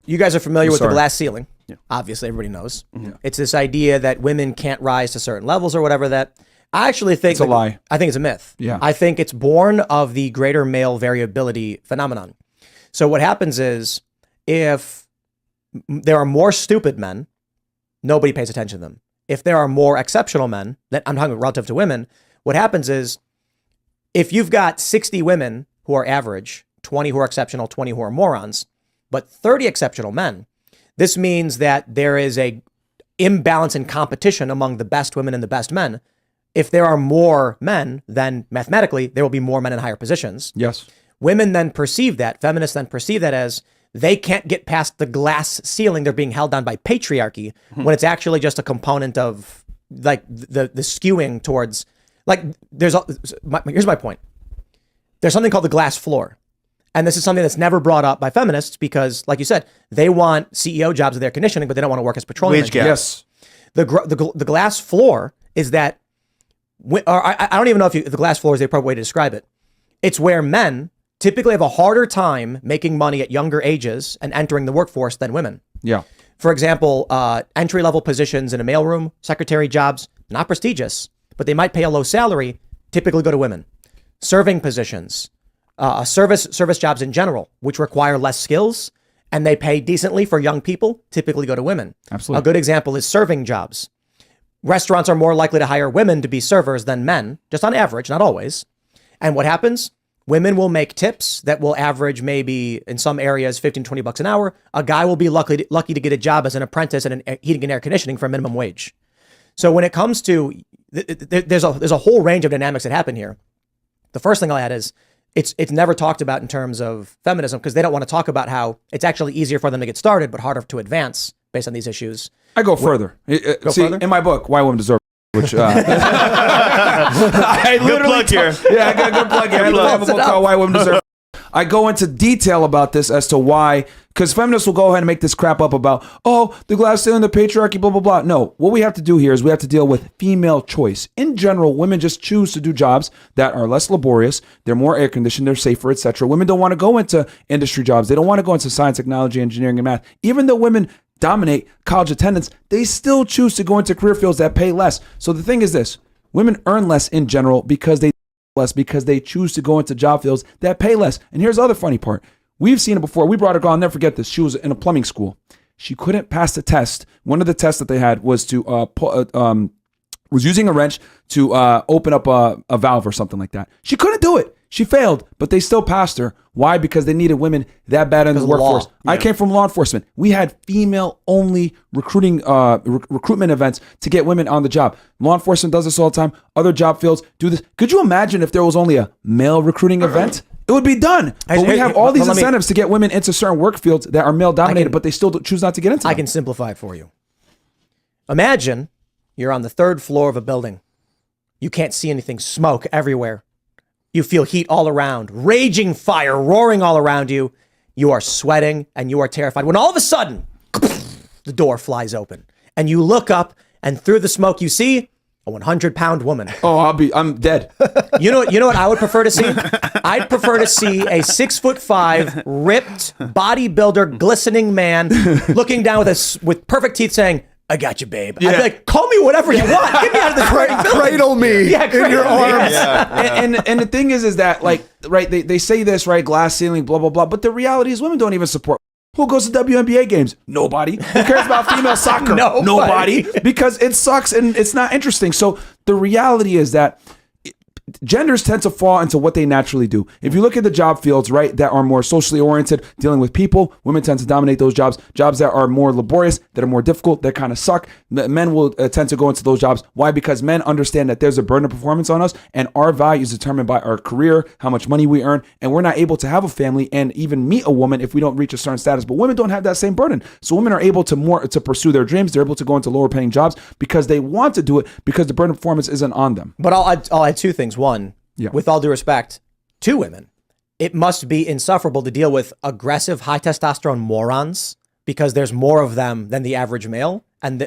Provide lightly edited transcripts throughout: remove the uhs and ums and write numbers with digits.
You guys are familiar with the glass ceiling. Yeah. Obviously, everybody knows. Mm-hmm. It's this idea that women can't rise to certain levels or whatever that. I actually think it's a lie. I think it's a myth. Yeah. I think it's born of the greater male variability phenomenon. So what happens is if there are more stupid men, nobody pays attention to them. If there are more exceptional men, that I'm talking relative to women, what happens is if you've got 60 women who are average, 20 who are exceptional, 20 who are morons, but 30 exceptional men, this means that there is a imbalance in competition among the best women and the best men. If there are more men, then mathematically there will be more men in higher positions. Yes. Women then perceive that, feminists then perceive that as they can't get past the glass ceiling. They're being held down by patriarchy when it's actually just a component of like the skewing towards like here's my point. There's something called the glass floor. And this is something that's never brought up by feminists because, like you said, they want CEO jobs with air conditioning, but they don't want to work as petroleum engineers. Yes. The glass floor is that, or I don't even know if the glass floor is the appropriate way to describe it. It's where men typically have a harder time making money at younger ages and entering the workforce than women. Yeah. For example, entry-level positions in a mailroom, secretary jobs, not prestigious, but they might pay a low salary, typically go to women. Serving positions, service jobs in general, which require less skills and they pay decently for young people, typically go to women. Absolutely. A good example is serving jobs. Restaurants are more likely to hire women to be servers than men, just on average, not always. And what happens? Women will make tips that will average maybe in some areas 15, 20 bucks an hour. A guy will be lucky to get a job as an apprentice in heating and air conditioning for minimum wage. So when it comes to, there's a whole range of dynamics that happen here. The first thing I'll add is it's never talked about in terms of feminism because they don't want to talk about how it's actually easier for them to get started, but harder to advance based on these issues. I go further. Further? In my book, Why Women Deserve, which I literally here. Yeah, I got a good plug here. I have a book called Why Women Deserve. I go into detail about this as to why, because feminists will go ahead and make this crap up about, oh, the glass ceiling, the patriarchy, blah, blah, blah. No, what we have to do here is we have to deal with female choice. In general, women just choose to do jobs that are less laborious. They're more air conditioned, they're safer, etc. Women don't want to go into industry jobs. They don't want to go into science, technology, engineering, and math. Even though women dominate college attendance, they still choose to go into career fields that pay less. So the thing is this, women earn less in general because they choose to go into job fields that pay less. And here's the other funny part. We've seen it before. We brought a girl, I'll never forget this. She was in a plumbing school. She couldn't pass the test. One of the tests that they had was to was using a wrench to open up a valve or something like that. She couldn't do it. She failed, but they still passed her. Why? Because they needed women that bad in the workforce. I came from law enforcement. We had female-only recruitment events to get women on the job. Law enforcement does this all the time. Other job fields do this. Could you imagine if there was only a male recruiting event? It would be done. But we have all these incentives to get women into certain work fields that are male-dominated, but they still choose not to get into them. I can simplify it for you. Imagine you're on the 3rd floor of a building. You can't see anything. Smoke everywhere. You feel heat all around, raging fire roaring all around you. You are sweating and you are terrified when all of a sudden the door flies open and you look up and through the smoke you see a 100-pound woman. Oh, I'm dead. You know what I would prefer to see? I'd prefer to see a 6'5", ripped bodybuilder, glistening man looking down with perfect teeth saying, I got you, babe. Yeah. I'd be like, call me whatever you want. Get me out of this building. Cradle me in your arms. Yeah. And the thing is that, like, right, they say this, right, glass ceiling, blah, blah, blah. But the reality is women don't even support. Who goes to WNBA games? Nobody. Who cares about female soccer? Nobody. Because it sucks and it's not interesting. So the reality is that genders tend to fall into what they naturally do. If you look at the job fields, right, that are more socially oriented, dealing with people, women tend to dominate those jobs. Jobs that are more laborious, that are more difficult, that kind of suck, men will tend to go into those jobs. Why? Because men understand that there's a burden of performance on us and our value is determined by our career, how much money we earn, and we're not able to have a family and even meet a woman if we don't reach a certain status. But women don't have that same burden. So women are able to pursue their dreams. They're able to go into lower paying jobs because they want to do it because the burden of performance isn't on them. But I'll add 2 things. One, with all due respect to women, it must be insufferable to deal with aggressive, high testosterone morons because there's more of them than the average male. And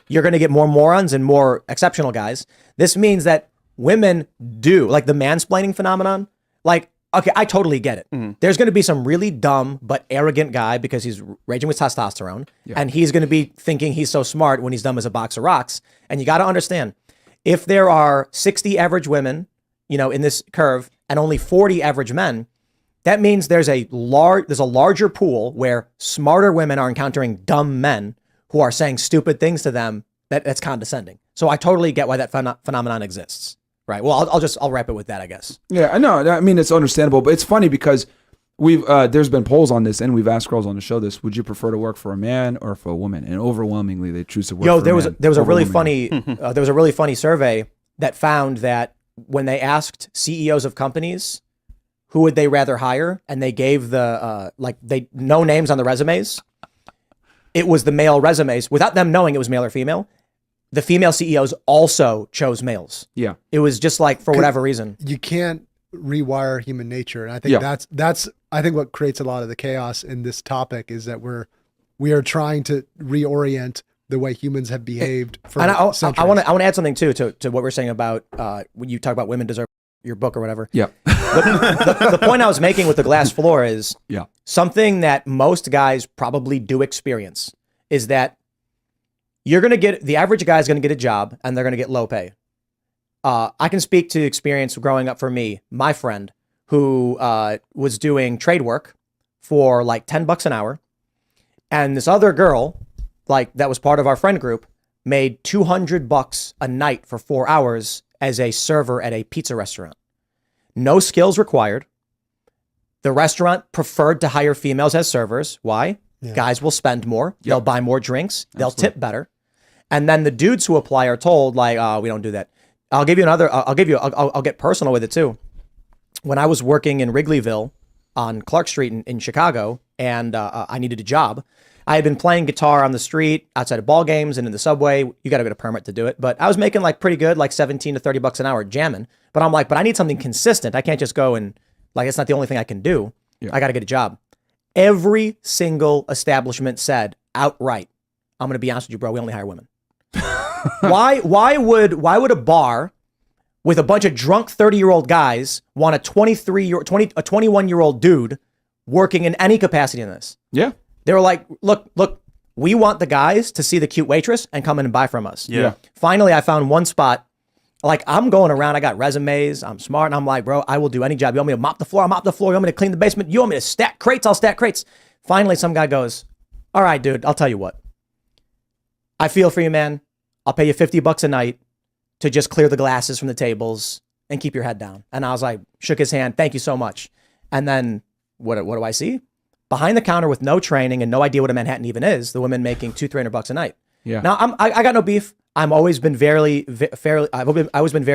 you're going to get more morons and more exceptional guys. This means that women do, like the mansplaining phenomenon, like okay, I totally get it. There's going to be some really dumb but arrogant guy because he's raging with testosterone, and he's going to be thinking he's so smart when he's dumb as a box of rocks. And you got to understand, if there are 60 average women, in this curve, and only 40 average men, that means there's a larger pool where smarter women are encountering dumb men who are saying stupid things to them that's condescending. So I totally get why that phenomenon exists. Right. Well, I'll wrap it with that, I guess. Yeah, I know. I mean, it's understandable, but it's funny because there's been polls on this, and we've asked girls on the show this: would you prefer to work for a man or for a woman? And overwhelmingly, they choose to work. For a man. There was a really funny survey that found that when they asked CEOs of companies who would they rather hire, and they gave no names on the resumes, it was the male resumes without them knowing it was male or female. The female CEOs also chose males. Yeah. It was just like, for whatever reason. You can't rewire human nature. And I think that's I think what creates a lot of the chaos in this topic is that we are trying to reorient the way humans have behaved for centuries. I want to add something too to what we're saying about when you talk about women deserve your book or whatever. Yeah. The point I was making with the glass floor is something that most guys probably do experience is that the average guy is going to get a job and they're going to get low pay. I can speak to experience growing up for me, my friend who was doing trade work for like $10 an hour. And this other girl, like that was part of our friend group, made $200 a night for 4 hours as a server at a pizza restaurant. No skills required. The restaurant preferred to hire females as servers. Why? Yeah. Guys will spend more. Yep. They'll buy more drinks. They'll tip better. And then the dudes who apply are told like, oh, we don't do that. I'll get personal with it too. When I was working in Wrigleyville on Clark Street in Chicago, and I needed a job, I had been playing guitar on the street outside of ball games and in the subway. You got to get a permit to do it. But I was making like pretty good, like 17 to $30 an hour jamming. But I'm like, but I need something consistent. I can't just go and like, it's not the only thing I can do. Yeah. I got to get a job. Every single establishment said outright, I'm going to be honest with you, bro, we only hire women. Why would a bar with a bunch of drunk 30-year-old guys want a 21-year-old dude working in any capacity in this? Yeah. They were like, look, we want the guys to see the cute waitress and come in and buy from us. Yeah. Finally, I found one spot. Like, I'm going around, I got resumes, I'm smart, and I'm like, bro, I will do any job. You want me to mop the floor? I'll mop the floor. You want me to clean the basement? You want me to stack crates? I'll stack crates. Finally, some guy goes, all right, dude, I'll tell you what. I feel for you, man. I'll pay you $50 a night to just clear the glasses from the tables and keep your head down. And I was like, shook his hand. Thank you so much. And then what do I see? Behind the counter with no training and no idea what a Manhattan even is, the women making $200-$300 a night. Yeah. Now I got no beef. I've always been very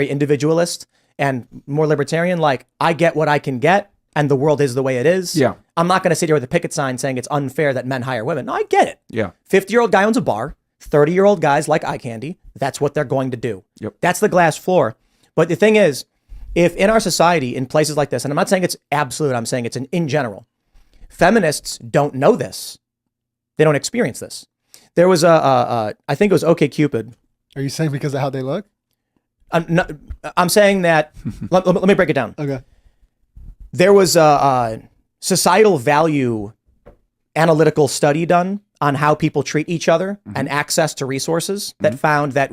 individualist and more libertarian. Like, I get what I can get and the world is the way it is. Yeah. I'm not going to sit here with a picket sign saying it's unfair that men hire women. No, I get it. Yeah. 50-year-old guy owns a bar. 30-year-old guys like eye candy. That's what they're going to do. Yep. That's the glass floor. But the thing is, if in our society, in places like this, and I'm not saying it's absolute, I'm saying it's in general, feminists don't know this. They don't experience this. There was I think it was OkCupid. Are you saying because of how they look? I'm saying that, let me break it down. Okay. There was a societal value analytical study done on how people treat each other and access to resources that found that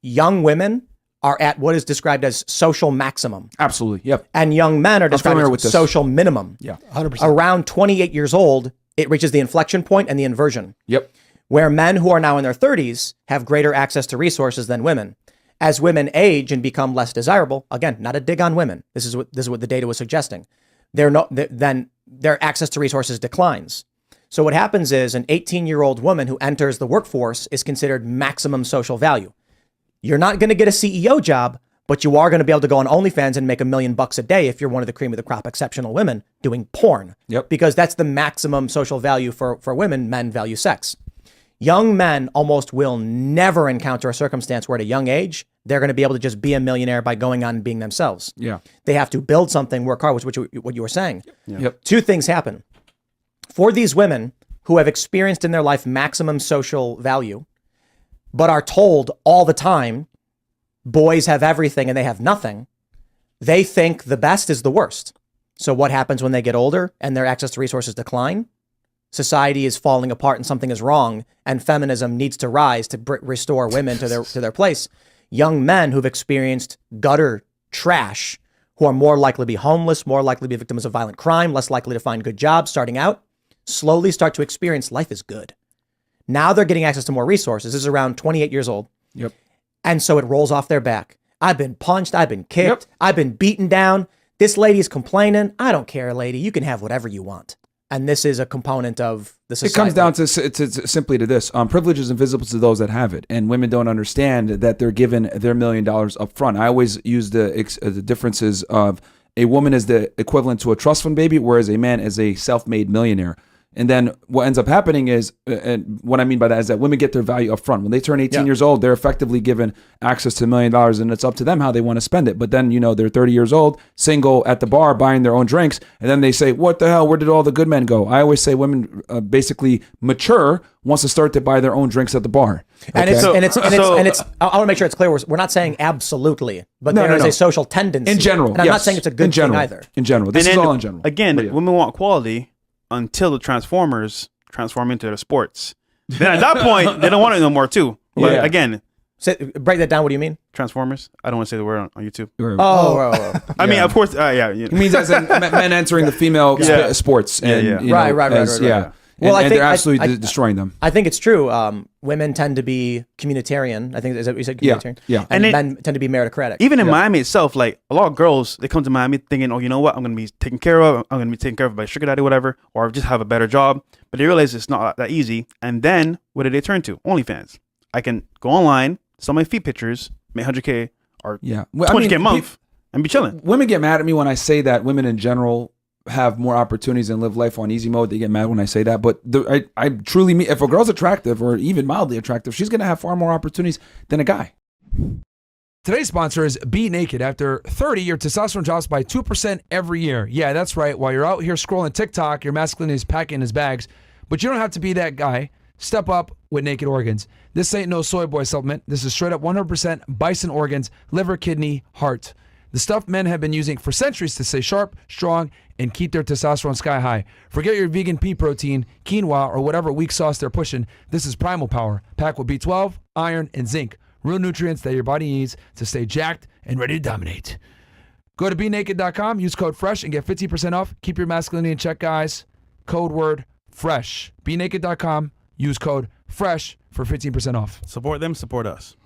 young women are at what is described as social maximum. Absolutely. Yep. And young men are described as social minimum. Yeah. 100%. Around 28 years old, it reaches the inflection point and the inversion. Yep. Where men who are now in their 30s have greater access to resources than women. As women age and become less desirable, again, not a dig on women. This is what the data was suggesting. Then their access to resources declines. So what happens is an 18-year-old woman who enters the workforce is considered maximum social value. You're not going to get a CEO job, but you are going to be able to go on OnlyFans and make $1 million a day if you're one of the cream of the crop exceptional women doing porn. Yep. Because that's the maximum social value for women. Men value sex. Young men almost will never encounter a circumstance where at a young age, they're going to be able to just be a millionaire by going on and being themselves. Yeah. They have to build something, work hard, which what you were saying. Yep. Two things happen. For these women who have experienced in their life maximum social value, but are told all the time, boys have everything and they have nothing, they think the best is the worst. So what happens when they get older and their access to resources decline? Society is falling apart and something is wrong, and feminism needs to rise to restore women to their place. Young men who've experienced gutter trash, who are more likely to be homeless, more likely to be victims of violent crime, less likely to find good jobs starting out, slowly start to experience life is good. Now they're getting access to more resources. This is around 28 years old. Yep. And so it rolls off their back. I've been punched. I've been kicked. I've been beaten down. This lady's complaining. I don't care, lady. You can have whatever you want. And this is a component of the society. It comes down to simply to this. Privilege is invisible to those that have it. And women don't understand that they're given their $1 million up front. I always use the differences of a woman is the equivalent to a trust fund baby, whereas a man is a self-made millionaire. And then what ends up happening is, and what I mean by that is that women get their value up front. When they turn 18 years old, they're effectively given access to $1 million, and it's up to them how they want to spend it. But then, they're 30 years old, single at the bar, buying their own drinks, and then they say, what the hell, where did all the good men go? I always say women basically mature once to start to buy their own drinks at the bar. Okay? And it's I want to make sure it's clear. We're not saying absolutely, but there is a social tendency. In general, and I'm not saying it's a good thing either. In general. This is all in general. Again, women want quality until the Transformers transform into the sports. Then at that point, they don't want it no more too. But again, break that down. What do you mean? Transformers? I don't want to say the word on YouTube. I mean, of course, yeah. It means as in men entering the female sports. And, Right. Well, I think they're absolutely destroying them. I think it's true. Women tend to be communitarian. I think is that what you said? Communitarian. Yeah. And men tend to be meritocratic. Even in Miami itself, like a lot of girls, they come to Miami thinking, oh, you know what? I'm going to be taken care of. I'm going to be taken care of by sugar daddy, whatever, or just have a better job. But they realize it's not that easy. And then what do they turn to? OnlyFans. I can go online, sell my feet pictures, make $100K or $20K a month, and be chilling. Women get mad at me when I say that women in general have more opportunities and live life on easy mode. They get mad when I say that, but I truly mean, if a girl's attractive or even mildly attractive, she's going to have far more opportunities than a guy. Today's sponsor is Be Naked. After 30, your testosterone drops by 2% every year. Yeah, that's right. While you're out here scrolling TikTok, your masculinity is packing his bags, but you don't have to be that guy. Step up with Naked Organs. This ain't no soy boy supplement. This is straight up 100% bison organs, liver, kidney, heart. The stuff men have been using for centuries to stay sharp, strong, and keep their testosterone sky high. Forget your vegan pea protein, quinoa, or whatever weak sauce they're pushing. This is Primal Power, packed with B12, iron, and zinc. Real nutrients that your body needs to stay jacked and ready to dominate. Go to BeNaked.com, use code FRESH, and get 15% off. Keep your masculinity in check, guys. Code word FRESH. BeNaked.com, use code FRESH for 15% off. Support them, support us.